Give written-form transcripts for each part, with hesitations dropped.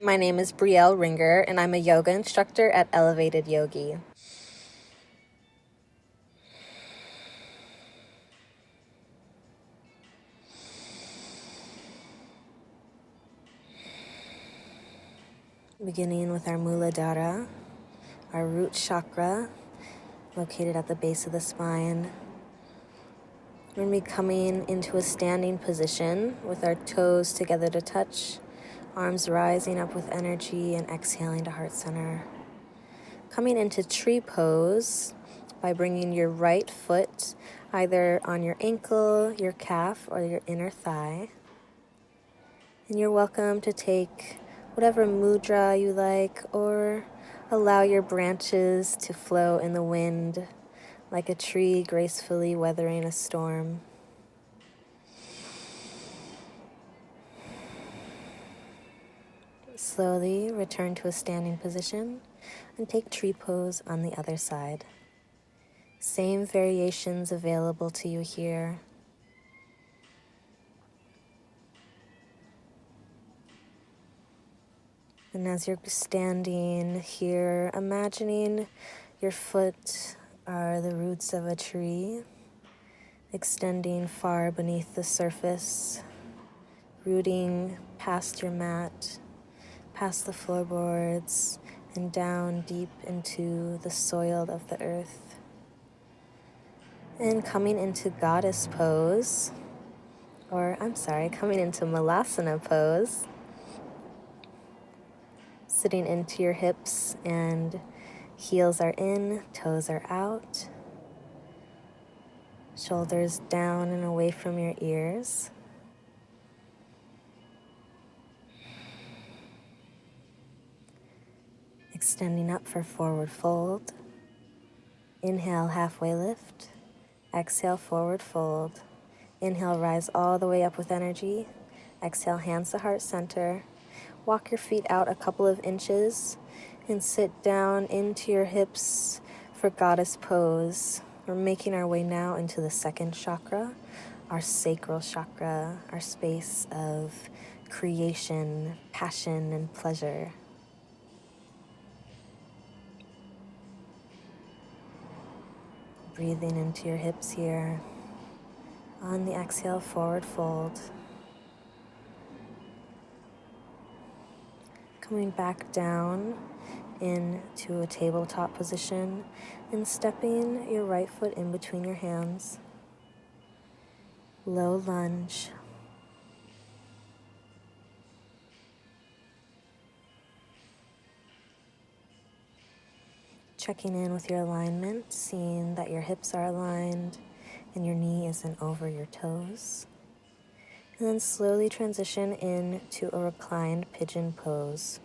My name is Brialle Ringer, and I'm a yoga instructor at Elevated Yogi. Beginning with our Mooladhara, our root chakra, located at the base of the spine. We're going to be coming into a standing position with our toes together to touch, arms rising up with energy, and exhaling to heart center. Coming into tree pose by bringing your right foot either on your ankle, your calf, or your inner thigh. And you're welcome to take whatever mudra you like, or allow your branches to flow in the wind like a tree gracefully weathering a storm. Slowly return to a standing position and take tree pose on the other side. Same variations available to you here. And as you're standing here, imagining your foot are the roots of a tree, extending far beneath the surface, rooting past your mat, past the floorboards, and down deep into the soil of the earth. And coming into goddess pose, coming into Malasana pose, sitting into your hips and heels are in, toes are out, shoulders down and away from your ears. Extending up for forward fold. Inhale, halfway lift. Exhale, forward fold. Inhale, rise all the way up with energy. Exhale, hands to heart center. Walk your feet out a couple of inches and sit down into your hips for goddess pose. We're making our way now into the second chakra, our sacral chakra, our space of creation, passion, and pleasure. Breathing into your hips here. On the exhale, forward fold. Coming back down into a tabletop position and stepping your right foot in between your hands. Low lunge. Checking in with your alignment, seeing that your hips are aligned and your knee isn't over your toes. And then slowly transition into a reclined pigeon pose.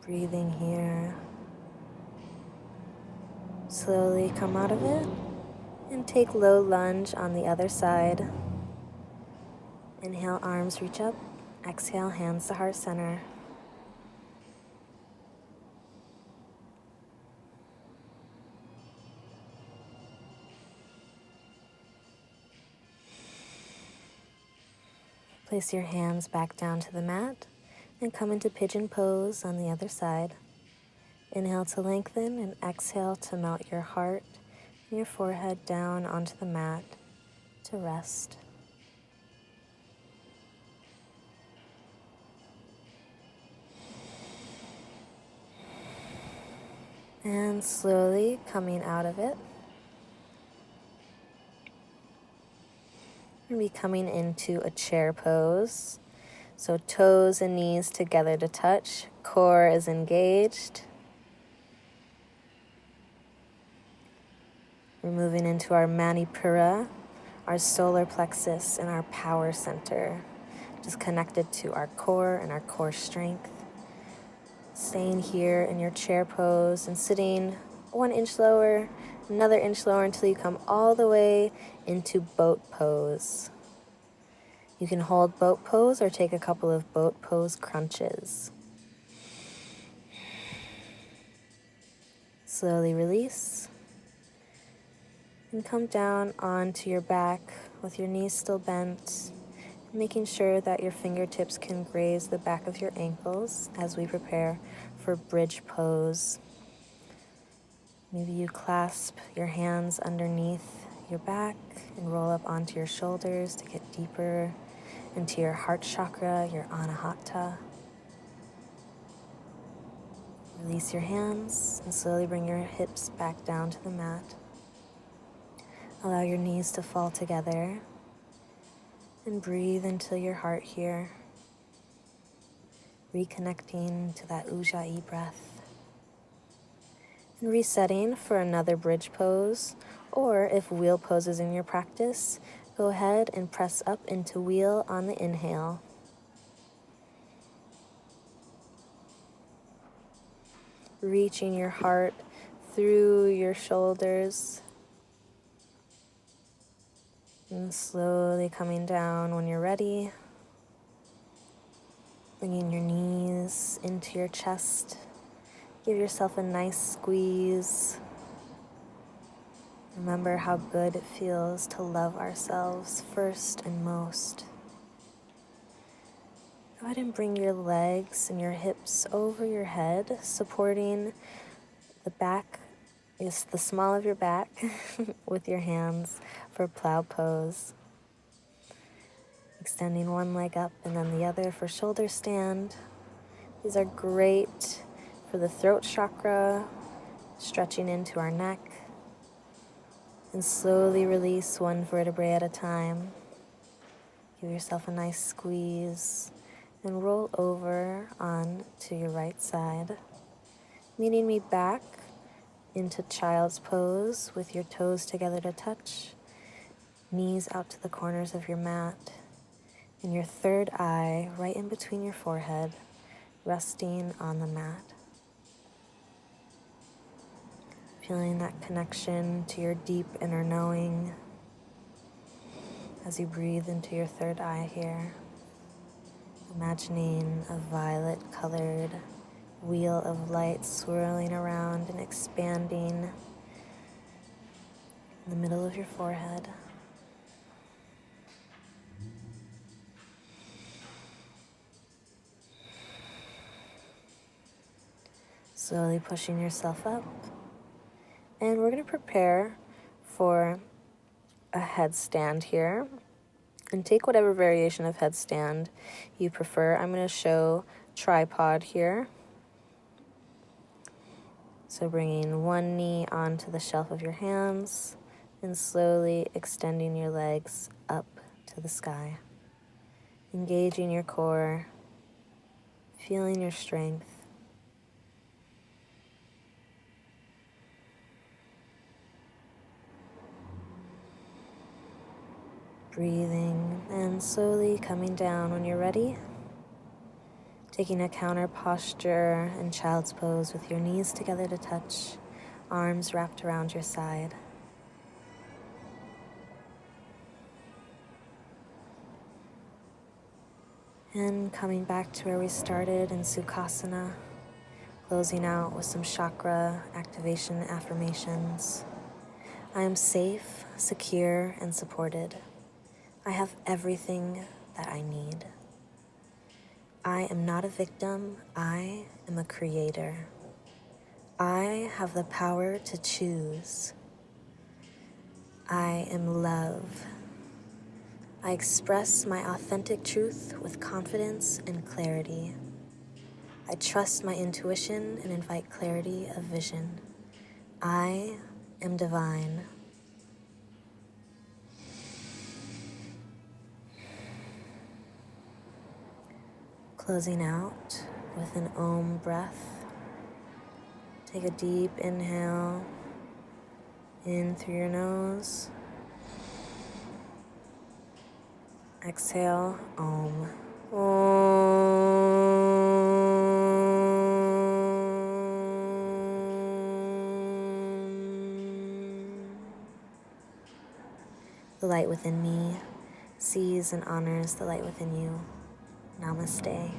Breathing here. Slowly come out of it and take low lunge on the other side. Inhale, arms reach up. Exhale, hands to heart center. Place your hands back down to the mat and come into pigeon pose on the other side. Inhale to lengthen and exhale to melt your heart and your forehead down onto the mat to rest. And slowly coming out of it. We're going to be coming into a chair pose. So toes and knees together to touch. Core is engaged. We're moving into our Manipura, our solar plexus, and our power center. Just connected to our core and our core strength. Staying here in your chair pose and sitting 1 inch lower, another inch lower until you come all the way into boat pose. You can hold boat pose or take a couple of boat pose crunches. Slowly release. And come down onto your back with your knees still bent, making sure that your fingertips can graze the back of your ankles as we prepare for bridge pose. Maybe you clasp your hands underneath your back and roll up onto your shoulders to get deeper into your heart chakra, your anahata. Release your hands and slowly bring your hips back down to the mat. Allow your knees to fall together and breathe into your heart here, reconnecting to that ujjayi breath. And resetting for another bridge pose, or if wheel pose is in your practice, go ahead and press up into wheel on the inhale. Reaching your heart through your shoulders and slowly coming down when you're ready. Bringing your knees into your chest. Give yourself a nice squeeze. Remember how good it feels to love ourselves first and most. Go ahead and bring your legs and your hips over your head, supporting the back, just the small of your back with your hands for Plow Pose. Extending one leg up and then the other for shoulder stand. These are great for the throat chakra, stretching into our neck. And slowly release one vertebrae at a time. Give yourself a nice squeeze and roll over on to your right side. Meeting me back into child's pose with your toes together to touch, knees out to the corners of your mat, and your third eye right in between your forehead, resting on the mat. Feeling that connection to your deep inner knowing as you breathe into your third eye here. Imagining a violet-colored wheel of light swirling around and expanding in the middle of your forehead. Slowly pushing yourself up. And we're going to prepare for a headstand here. And take whatever variation of headstand you prefer. I'm going to show tripod here. So bringing one knee onto the shelf of your hands and slowly extending your legs up to the sky. Engaging your core, feeling your strength. Breathing and slowly coming down when you're ready. Taking a counter posture in child's pose with your knees together to touch, arms wrapped around your side. And coming back to where we started in Sukhasana, closing out with some chakra activation affirmations. I am safe, secure, and supported. I have everything that I need. I am not a victim, I am a creator. I have the power to choose. I am love. I express my authentic truth with confidence and clarity. I trust my intuition and invite clarity of vision. I am divine. Closing out with an Om breath. Take a deep inhale in through your nose. Exhale, Om. The light within me sees and honors the light within you. Namaste.